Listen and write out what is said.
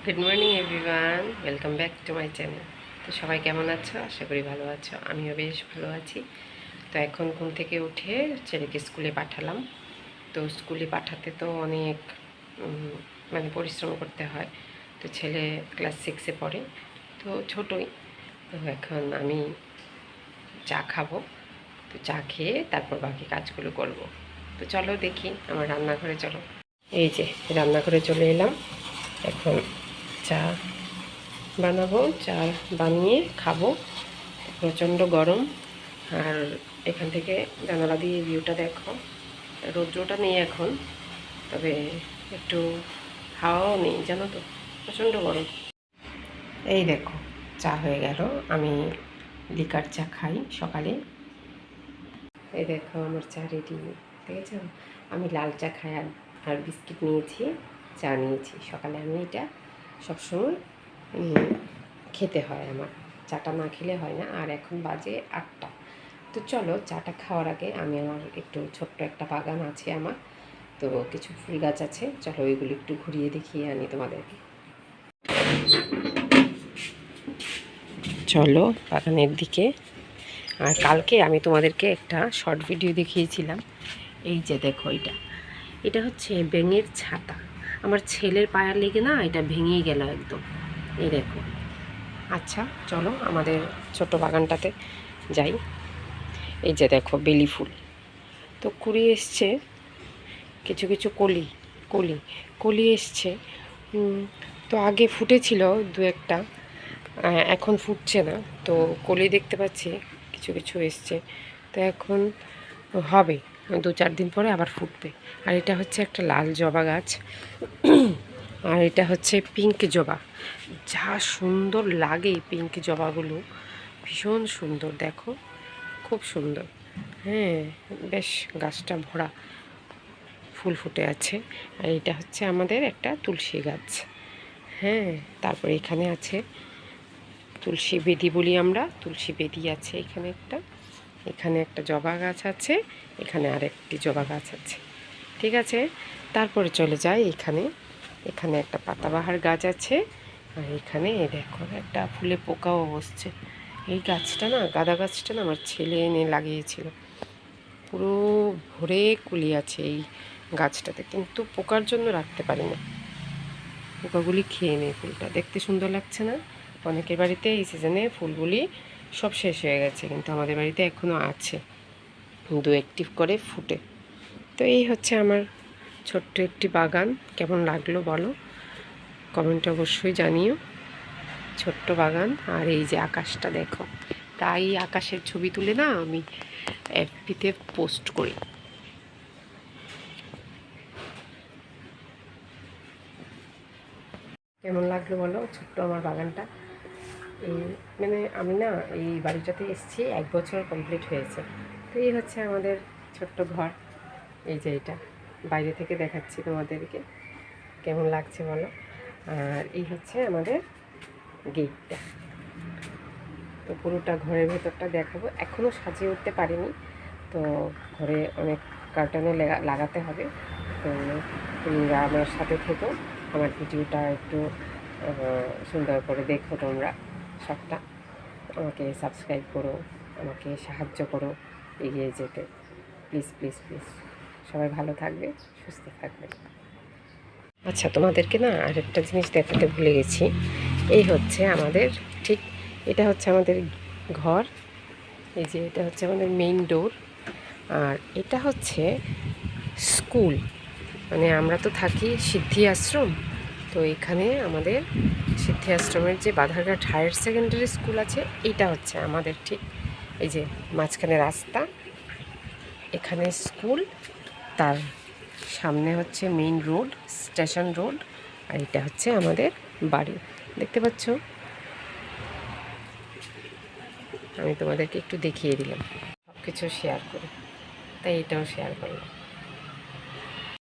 Good morning everyone, welcome back to my channel. তো সবাই কেমন আছো? আশা করি ভালো আছো। আমিও বেশ ভালো আছি। তো এখন ঘুম থেকে উঠে ছেলেকে স্কুলে পাঠালাম। তো স্কুলে পাঠাতে তো অনেক মানে পরিশ্রম করতে হয়। তো ছেলে ক্লাস 6-এ পড়ে, তো ছোটোই। তো এখন আমি চা খাবো। তো চা খেয়ে তারপর বাকি কাজগুলো করব। তো চলো দেখি আমার রান্নাঘরে চলো। এই যে রান্নাঘরে চলে এলাম। এখন চা বানাবো, চা বানিয়ে খাবো। প্রচণ্ড গরম। আর এখান থেকে জানালা দিয়ে ভিউটা দেখো। রৌদ্রটা নেই এখন, তবে একটু হাওয়াও নেই, জানো তো, প্রচণ্ড গরম। এই দেখো চা হয়ে গেল। আমি লিকার চা খাই সকালে। এই দেখো আমার চা রেডি, দেখেছ? আমি লাল চা খাই আর বিস্কিট নিয়েছি, চা নিয়েছি। সকালে আমি এটা সবসময় খেতে হয় আমার, চাটা না খেলে হয় না। আর এখন বাজে 8টা। তো চলো চাটা খাওয়ার আগে আমি আমার একটু ছোট্ট একটা বাগান আছে আমার, তো কিছু ফুল গাছ আছে, চলো ওইগুলো একটু ঘুরিয়ে দেখিয়ে আনি তোমাদেরকে। চলো বাগানের দিকে। আর কালকে আমি তোমাদেরকে একটা শর্ট ভিডিও দেখিয়েছিলাম। এই যে দেখো, এটা হচ্ছে ব্যাঙের ছাতা। আমার ছেলের পায়ের লেগে না এটা ভেঙেই গেল একদম। এই দেখো। আচ্ছা চলো আমাদের ছোট বাগানটাতে যাই। এই যে দেখো বেলি ফুল তো কুড়ি এসছে, কিছু কিছু কলি কলি কলি এসছে। তো আগে ফুটেছিল দু একটা, এখন ফুটছে না। তো কলি দেখতে পাচ্ছি কিছু কিছু এসছে। তো এখন হবে 2-4 দিন পরে আবার ফুটবে। আর এটা হচ্ছে একটা লাল জবা গাছ, আর এটা হচ্ছে পিঙ্ক জবা। যা সুন্দর লাগে পিঙ্ক জবাগুলো, ভীষণ সুন্দর, দেখো খুব সুন্দর। হ্যাঁ, বেশ গাছটা ভরা ফুল ফুটে আছে। আর এটা হচ্ছে আমাদের একটা তুলসী গাছ। হ্যাঁ, তারপরে এখানে আছে তুলসী বেদি বলি আমরা, তুলসী বেদি আছে এখানে একটা। এখানে একটা জবা গাছ আছে, এখানে আরেকটি জবা গাছ আছে। ঠিক আছে, তারপরে চলে যাই এখানে। এখানে একটা পাতাবাহার গাছ আছে। আর এখানে দেখো একটা ফুলে পোকাও বসছে। এই গাছটা না, গাঁদা গাছটা না, আমার ছেলে এনে লাগিয়েছিল। পুরো ভরে কুলি আছে এই গাছটাতে, কিন্তু পোকার জন্য রাখতে পারি না, পোকাগুলি খেয়ে নেই ফুলটা। দেখতে সুন্দর লাগছে না? অনেকের বাড়িতে এই সিজনে ফুলগুলি সব শেষ হয়ে গেছে, কিন্তু আমাদের বাড়িতে এখনও আছে, 2-1টি করে ফুটে। তো এই হচ্ছে আমার ছোট্ট একটি বাগান। কেমন লাগলো বলো, কমেন্টে অবশ্যই জানিও। ছোট্ট বাগান। আর এই যে আকাশটা দেখো, তাই আকাশের ছবি তুলে না আমি এফবিতে পোস্ট করি। কেমন লাগলো বলো ছোট্ট আমার বাগানটা? এই মানে আমি না এই বাড়িটাতে এসেছি 1 বছর কমপ্লিট হয়েছে। তো এই হচ্ছে আমাদের ছোট্ট ঘর। এই যে এটা বাইরে থেকে দেখাচ্ছি তোমাদেরকে, কেমন লাগছে বলো। আর এই হচ্ছে আমাদের গেটটা। তো পুরোটা ঘরের ভেতরটা দেখাবো, এখনও সাজিয়ে উঠতে পারিনি। তো ঘরে অনেক কার্টনে লাগাতে হবে। তো তোমরা আমার সাথে থেকো, আমার ভিডিওটা একটু সুন্দর করে দেখো তোমরা সবটা। আমাকে সাবস্ক্রাইব করো, আমাকে সাহায্য করো এগিয়ে যেতে। প্লিজ প্লিজ প্লিজ, সবাই ভালো থাকবে, সুস্থ থাকবে। আচ্ছা তোমাদেরকে না আরেকটা জিনিস দেখাতে ভুলে গেছি। এই হচ্ছে আমাদের ঠিক, এটা হচ্ছে আমাদের ঘর। এই যে এটা হচ্ছে আমাদের মেইন ডোর। আর এটা হচ্ছে স্কুল, মানে আমরা তো থাকি সিদ্ধি আশ্রম। তো এখানে আমাদের সিদ্ধি আশ্রমের যে বাধারঘাট হায়ার সেকেন্ডারি স্কুল আছে, এইটা হচ্ছে আমাদের ঠিক এই যে মাঝখানে রাস্তা, এখানে স্কুল, তার সামনে হচ্ছে মেইন রোড, স্টেশন রোড। আর এটা হচ্ছে আমাদের বাড়ি, দেখতে পাচ্ছ? আমি তোমাদেরকে একটু দেখিয়ে দিলাম, সব কিছু শেয়ার করি, তাই এটাও শেয়ার করলাম।